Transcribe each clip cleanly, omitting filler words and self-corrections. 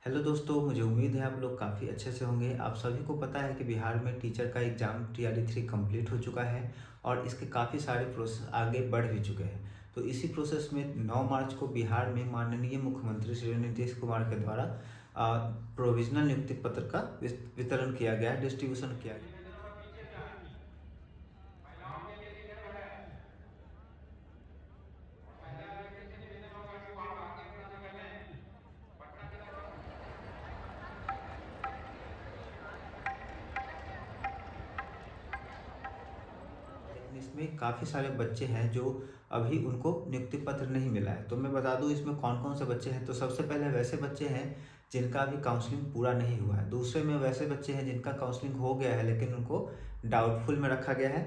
Hello दोस्तों, मुझे उम्मीद है आप लोग काफ़ी अच्छे से होंगे। आप सभी को पता है कि बिहार में टीचर का एग्ज़ाम TRE 3 कंप्लीट हो चुका है और इसके काफ़ी सारे प्रोसेस आगे बढ़ भी चुके हैं। तो इसी प्रोसेस में 9 मार्च को बिहार में माननीय मुख्यमंत्री श्री नीतीश कुमार के द्वारा प्रोविज़नल नियुक्ति पत्र का वितरण किया गया है, डिस्ट्रीब्यूशन किया गया है। लेकिन इसमें काफ़ी सारे बच्चे हैं जो अभी उनको नियुक्ति पत्र नहीं मिला है। तो मैं बता दूँ इसमें कौन-कौन से बच्चे हैं। तो सबसे पहले वैसे बच्चे हैं जिनका अभी काउंसलिंग पूरा नहीं हुआ है। दूसरे में वैसे बच्चे हैं जिनका काउंसलिंग हो गया है लेकिन उनको डाउटफुल में रखा गया है।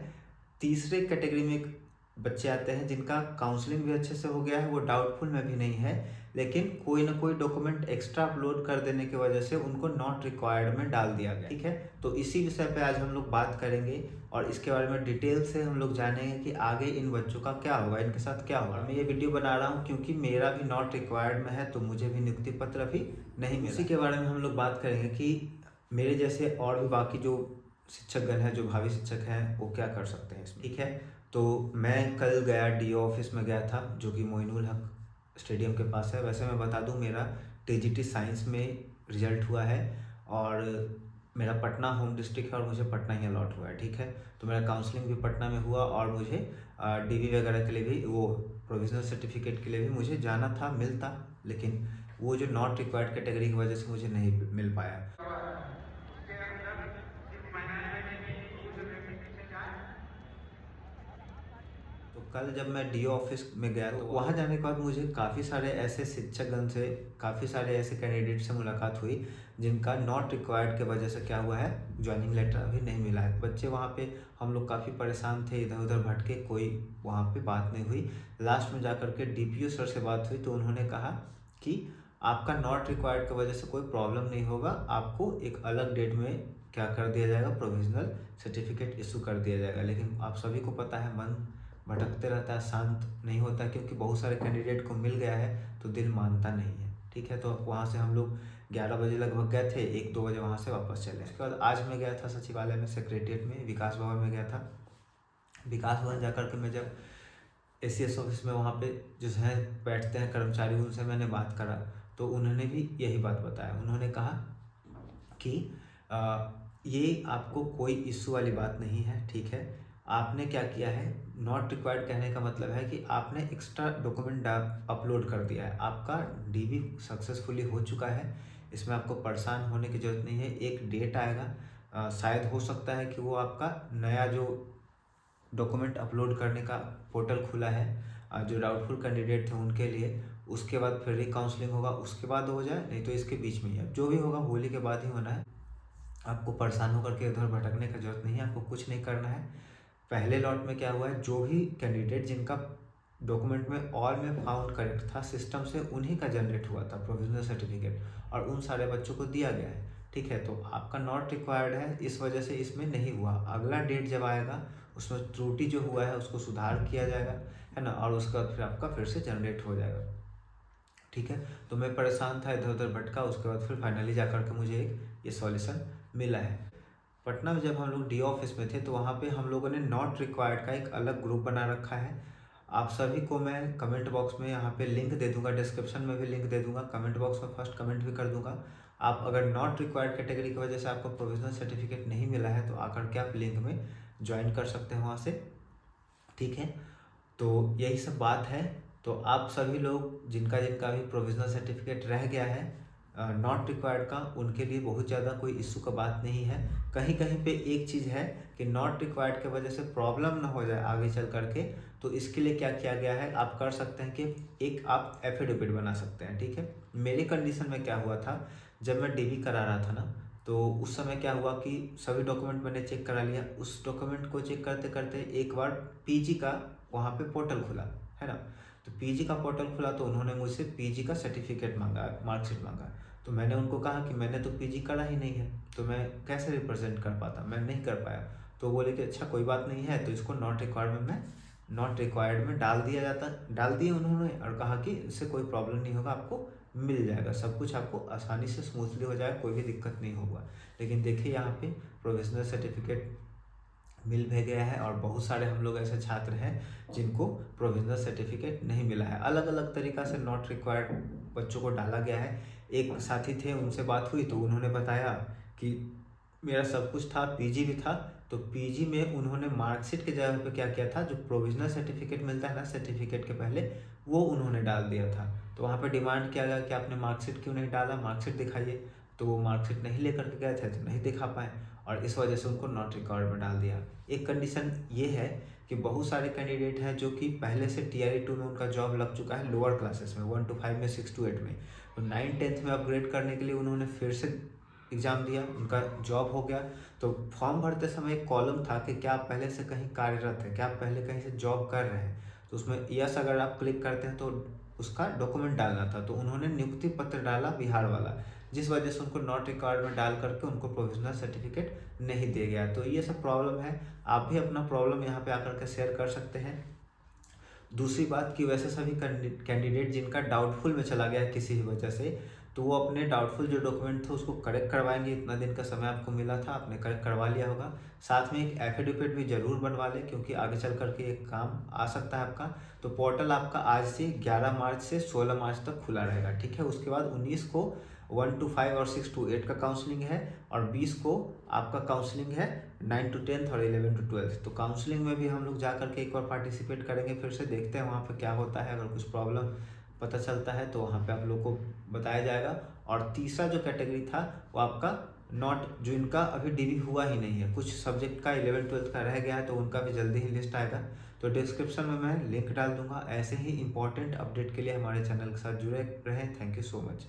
तीसरे कैटेगरी में एक बच्चे आते हैं जिनका काउंसलिंग भी अच्छे से हो गया है, वो डाउटफुल में भी नहीं है, लेकिन कोई ना कोई डॉक्यूमेंट एक्स्ट्रा अपलोड कर देने की वजह से उनको नॉट रिक्वायर्ड में डाल दिया गया। ठीक है, तो इसी विषय पे आज हम लोग बात करेंगे और इसके बारे में डिटेल से हम लोग जानेंगे कि आगे इन बच्चों का क्या होगा, इनके साथ क्या होगा। मैं ये वीडियो बना रहा हूँ क्योंकि मेरा भी नॉट रिक्वायर्ड में है, तो मुझे भी नियुक्ति पत्र अभी नहीं मिला। इसी के बारे में हम लोग बात करेंगे कि मेरे जैसे और भी बाकी जो शिक्षकगण हैं, जो भावी शिक्षक हैं, वो क्या कर सकते हैं इसमें। ठीक है, तो मैं कल गया DO ऑफिस में गया था, जो कि मोइनुल हक स्टेडियम के पास है। वैसे मैं बता दूं, मेरा TGT साइंस में रिजल्ट हुआ है और मेरा पटना होम डिस्ट्रिक्ट है और मुझे पटना ही अलॉट हुआ है। ठीक है, तो मेरा काउंसलिंग भी पटना में हुआ और मुझे DV वगैरह के लिए भी, वो प्रोविजनल सर्टिफिकेट के लिए भी मुझे जाना था, मिलता, लेकिन वो जो नॉट रिक्वायर्ड कैटेगरी की वजह से मुझे नहीं मिल पाया। तो कल जब मैं DO ऑफिस में गया तो वहाँ जाने के बाद मुझे काफ़ी सारे ऐसे शिक्षकगण से, काफ़ी सारे ऐसे कैंडिडेट से मुलाकात हुई जिनका नॉट रिक्वायर्ड के वजह से क्या हुआ है, ज्वाइनिंग लेटर अभी नहीं मिला है। बच्चे वहाँ पे, हम लोग काफ़ी परेशान थे, इधर उधर भटके, कोई वहाँ पे बात नहीं हुई। लास्ट में जाकर के DPO सर से बात हुई तो उन्होंने कहा कि आपका नॉट रिक्वायर्ड की वजह से कोई प्रॉब्लम नहीं होगा, आपको एक अलग डेट में क्या कर दिया जाएगा, प्रोविजनल सर्टिफिकेट इशू कर दिया जाएगा। लेकिन आप सभी को पता है, मन भटकते रहता है, शांत नहीं होता, क्योंकि बहुत सारे कैंडिडेट को मिल गया है तो दिल मानता नहीं है। ठीक है, तो वहाँ से हम लोग 11 बजे लगभग गए थे, 1-2 बजे वहाँ से वापस चले। उसके बाद आज मैं गया था सचिवालय में, सेक्रेटरिएट में, विकास भवन में गया था। विकास भवन जाकर के मैं जब ACS ऑफिस में वहाँ पे जो है बैठते हैं कर्मचारी, उनसे मैंने बात करा तो उन्होंने भी यही बात बताया। उन्होंने कहा कि ये आपको कोई इश्यू वाली बात नहीं है। ठीक है, आपने क्या किया है, नॉट रिक्वायर्ड कहने का मतलब है कि आपने एक्स्ट्रा डॉक्यूमेंट अपलोड कर दिया है, आपका DV सक्सेसफुली हो चुका है, इसमें आपको परेशान होने की ज़रूरत नहीं है। एक डेट आएगा, शायद हो सकता है कि वो आपका नया जो डॉक्यूमेंट अपलोड करने का पोर्टल खुला है, जो डाउटफुल कैंडिडेट थे उनके लिए, उसके बाद फिर काउंसलिंग होगा, उसके बाद हो जाए, नहीं तो इसके बीच में ही है। जो भी होगा होली के बाद ही होना है। आपको परेशान होकर के इधर भटकने की ज़रूरत नहीं है, आपको कुछ नहीं करना है। पहले लॉट में क्या हुआ है, जो भी कैंडिडेट जिनका डॉक्यूमेंट में ऑल में फाउंड करेक्ट था, सिस्टम से उन्हीं का जनरेट हुआ था प्रोविजनल सर्टिफिकेट, और उन सारे बच्चों को दिया गया है। ठीक है, तो आपका नॉट रिक्वायर्ड है, इस वजह से इसमें नहीं हुआ। अगला डेट जब आएगा उसमें त्रुटि जो हुआ है उसको सुधार किया जाएगा, है ना, और उसके बाद फिर आपका फिर से जनरेट हो जाएगा। ठीक है, तो मैं परेशान था, इधर उधर भटका, उसके बाद फिर फाइनली जाकर के मुझे एक ये सॉल्यूशन मिला है। पटना में जब हम लोग DO ऑफिस में थे तो वहाँ पे हम लोगों ने नॉट रिक्वायर्ड का एक अलग ग्रुप बना रखा है। आप सभी को मैं कमेंट बॉक्स में यहाँ पे लिंक दे दूंगा, डिस्क्रिप्शन में भी लिंक दे दूंगा, कमेंट बॉक्स में फर्स्ट कमेंट भी कर दूंगा। आप अगर नॉट रिक्वायर्ड कैटेगरी की वजह से आपको प्रोविजनल सर्टिफिकेट नहीं मिला है तो आकर के आप लिंक में ज्वाइन कर सकते हैं वहाँ से। ठीक है, तो यही सब बात है। तो आप सभी लोग जिनका जिनका भी प्रोविजनल सर्टिफिकेट रह गया है नॉट रिक्वायर्ड का, उनके लिए बहुत ज़्यादा कोई इशू का बात नहीं है। कहीं कहीं पे एक चीज़ है कि नॉट रिक्वायर्ड की वजह से प्रॉब्लम ना हो जाए आगे चल करके, तो इसके लिए क्या किया गया है, आप कर सकते हैं कि एक आप एफिडेविट बना सकते हैं। ठीक है, मेरी कंडीशन में क्या हुआ था, जब मैं DV करा रहा था ना, तो उस समय क्या हुआ कि सभी डॉक्यूमेंट मैंने चेक करा लिया। उस डॉक्यूमेंट को चेक करते करते एक बार PG का वहाँ पे पोर्टल खुला, है ना, तो PG का पोर्टल खुला तो उन्होंने मुझसे PG का सर्टिफिकेट मांगा, मार्कशीट मांगा। तो मैंने उनको कहा कि मैंने तो PG करा ही नहीं है, तो मैं कैसे रिप्रेजेंट कर पाता, मैं नहीं कर पाया। तो बोले कि अच्छा कोई बात नहीं है, तो इसको नॉट रिक्वायर्ड में डाल दिया जाता, डाल दिए उन्होंने, और कहा कि इससे कोई प्रॉब्लम नहीं होगा, आपको मिल जाएगा, सब कुछ आपको आसानी से स्मूथली हो जाएगा, कोई भी दिक्कत नहीं होगा। लेकिन देखिए यहाँ पे प्रोविजनल सर्टिफिकेट मिल भी गया है और बहुत सारे हम लोग ऐसे छात्र हैं जिनको प्रोविजनल सर्टिफिकेट नहीं मिला है। अलग अलग तरीक़ा से नॉट रिक्वायर्ड बच्चों को डाला गया है। एक साथी थे, उनसे बात हुई तो उन्होंने बताया कि मेरा सब कुछ था, पीजी भी था, तो पीजी में उन्होंने मार्कशीट के जगह पे क्या किया था, जो प्रोविजनल सर्टिफिकेट मिलता है ना सर्टिफिकेट के पहले, वो उन्होंने डाल दिया था। तो वहाँ पे डिमांड किया गया कि आपने मार्कशीट क्यों नहीं डाला, मार्कशीट दिखाइए। तो वो मार्कशीट नहीं लेकर के गए थे तो नहीं दिखा पाए और इस वजह से उनको नॉट रिकॉर्ड में डाल दिया। एक कंडीशन ये है कि बहुत सारे कैंडिडेट हैं जो कि पहले से टीआरई 2 में उनका जॉब लग चुका है लोअर क्लासेस में, 1 to 5 में, 6 to 8 में, तो 9-10th में अपग्रेड करने के लिए उन्होंने फिर से एग्ज़ाम दिया, उनका जॉब हो गया। तो फॉर्म भरते समय एक कॉलम था कि क्या आप पहले से कहीं कार्यरत हैं, क्या आप पहले कहीं से जॉब कर रहे हैं, तो उसमें यस अगर आप क्लिक करते हैं तो उसका डॉक्यूमेंट डालना था। तो उन्होंने नियुक्ति पत्र डाला बिहार वाला, जिस वजह से उनको नॉट रिकॉर्ड में डाल करके उनको प्रोविजनल सर्टिफिकेट नहीं दिया गया। तो ये सब प्रॉब्लम है, आप भी अपना प्रॉब्लम यहाँ पे आकर के शेयर कर सकते हैं। दूसरी बात कि वैसे सभी कैंडिडेट जिनका डाउटफुल में चला गया किसी भी वजह से, तो वो अपने डाउटफुल जो डॉक्यूमेंट थे उसको करेक्ट करवाएंगे। इतना दिन का समय आपको मिला था, आपने करेक्ट करवा लिया होगा। साथ में एक एफिडेविट भी जरूर बनवा लें क्योंकि आगे चल करके एक काम आ सकता है आपका। तो पोर्टल आपका आज से 11 मार्च से 16 मार्च तक खुला रहेगा, ठीक है। उसके बाद 19 को 1 to 5 और 6 to 8 का काउंसलिंग है और 20 को आपका काउंसलिंग है 9 to 10th और 11 to 12th। तो काउंसलिंग में भी हम लोग जा करके एक बार पार्टिसिपेट करेंगे, फिर से देखते हैं वहाँ पे क्या होता है। अगर कुछ प्रॉब्लम पता चलता है तो वहाँ पे आप लोग को बताया जाएगा। और तीसरा जो कैटेगरी था वो आपका नॉट, जो इनका अभी डीबी हुआ ही नहीं है, कुछ सब्जेक्ट का 11-12 का रह गया है, तो उनका भी जल्दी ही लिस्ट आएगा। तो डिस्क्रिप्शन में मैं लिंक डाल दूंगा। ऐसे ही इंपॉर्टेंट अपडेट के लिए हमारे चैनल के साथ जुड़े रहें। Thank you so much.